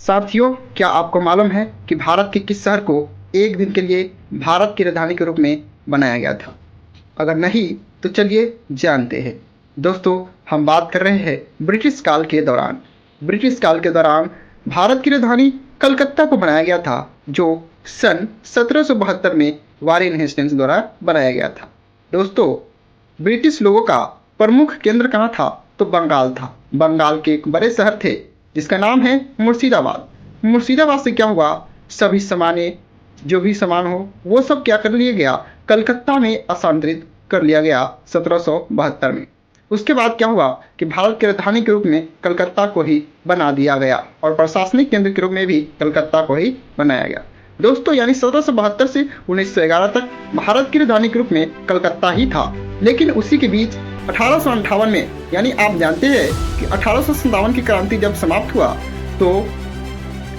साथियों, क्या आपको मालूम है कि भारत के किस शहर को एक दिन के लिए भारत की राजधानी के रूप में बनाया गया था? अगर नहीं तो चलिए जानते हैं। दोस्तों, हम बात कर रहे हैं ब्रिटिश काल के दौरान। ब्रिटिश काल के दौरान भारत की राजधानी कलकत्ता को बनाया गया था, जो सन 1772 में वारेन हेस्टिंग्स द्वारा बनाया गया था। दोस्तों, ब्रिटिश लोगों का प्रमुख केंद्र कहाँ था? तो बंगाल था। बंगाल के एक बड़े शहर थे जिसका नाम है मुर्शिदाबाद। मुर्शिदाबाद से क्या हुआ, सभी सामान्य जो भी सामान हो वो सब क्या कर लिया गया, कलकत्ता में स्थानांतरित कर लिया गया 1772 में। उसके बाद क्या हुआ कि भारत की राजधानी के रूप में कलकत्ता को ही बना दिया गया और प्रशासनिक केंद्र के रूप में भी कलकत्ता को ही बनाया गया। दोस्तों, यानी 1772 से 1911 तक भारत की राजधानी के रूप में कलकत्ता ही था। लेकिन उसी के बीच 1858 में, यानी आप जानते हैं कि 1857 की क्रांति जब समाप्त हुआ तो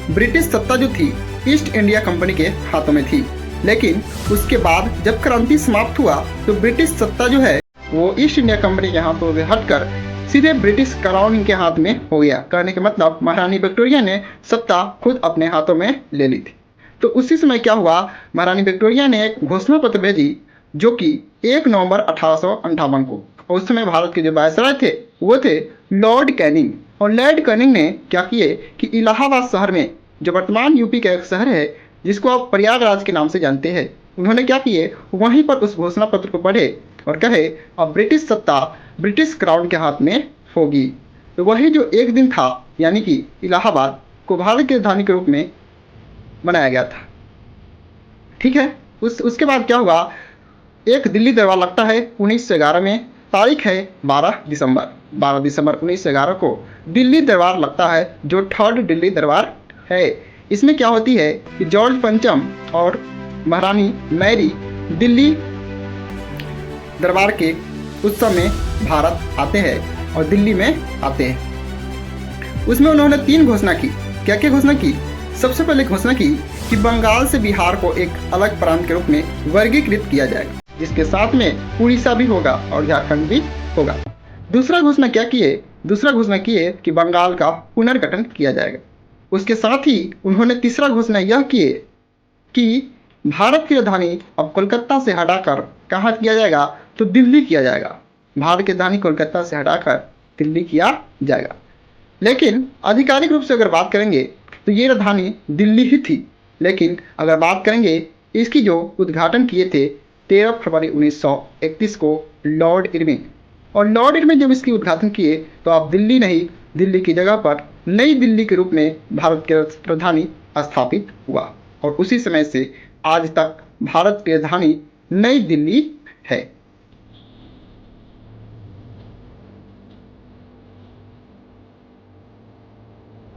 ब्रिटिश सत्ता जो थी ईस्ट इंडिया कंपनी के हाथों में थी। लेकिन उसके बाद जब क्रांति समाप्त हुआ तो ब्रिटिश सत्ता जो है वो ईस्ट इंडिया कंपनी के हाथों से हटकर सीधे ब्रिटिश क्राउन के हाथ में हो गया। कहने के मतलब महारानी विक्टोरिया ने सत्ता खुद अपने हाथों में ले ली थी। तो उसी समय क्या हुआ, महारानी विक्टोरिया ने एक घोषणा पत्र भेजी जो कि 1 नवंबर 1858 को, उस समय भारत के जो वायसराय थे वो थे लॉर्ड कैनिंग। और लॉर्ड कैनिंग ने क्या किए कि इलाहाबाद शहर में, जो वर्तमान यूपी का एक शहर है जिसको आप प्रयागराज के नाम से जानते हैं, उन्होंने क्या किए, वहीं पर उस घोषणा पत्र को पढ़े और कहे अब ब्रिटिश सत्ता ब्रिटिश क्राउन के हाथ में होगी। तो वही जो एक दिन था, यानी कि इलाहाबाद को भारत की राजधानी के रूप में बनाया गया था। ठीक है, उसके बाद क्या हुआ, एक दिल्ली दरबार लगता है 1911 में। तारीख है 12 दिसंबर 1911 को दिल्ली दरबार लगता है, जो 3rd दिल्ली दरबार है। इसमें क्या होती है कि जॉर्ज पंचम और महारानी मैरी दिल्ली दरबार के उस समय भारत आते हैं और दिल्ली में आते हैं। उसमें उन्होंने 3 घोषणा की। क्या क्या घोषणा की? सबसे पहले घोषणा की कि बंगाल से बिहार को एक अलग प्रांत के रूप में वर्गीकृत किया जाएगा, जिसके साथ में उड़ीसा भी होगा और झारखंड भी होगा। दूसरा घोषणा क्या किए? दूसरा घोषणा किए कि बंगाल का पुनर्गठन किया जाएगा। उसके साथ ही उन्होंने तीसरा घोषणा यह किए कि भारत की राजधानी अब कोलकाता से हटाकर कहाँ किया जाएगा, तो दिल्ली किया जाएगा। भारत की राजधानी कोलकाता से हटाकर दिल्ली किया जाएगा। लेकिन आधिकारिक रूप से अगर बात करेंगे तो ये राजधानी दिल्ली ही थी। लेकिन अगर बात करेंगे इसकी जो उद्घाटन किए थे 13 फरवरी 1931 को लॉर्ड इरविन, और लॉर्ड इरविन जब इसकी उद्घाटन किए तो आप दिल्ली नहीं, दिल्ली की जगह पर नई दिल्ली के रूप में भारत की राजधानी स्थापित हुआ। और उसी समय से आज तक भारत की राजधानी नई दिल्ली है।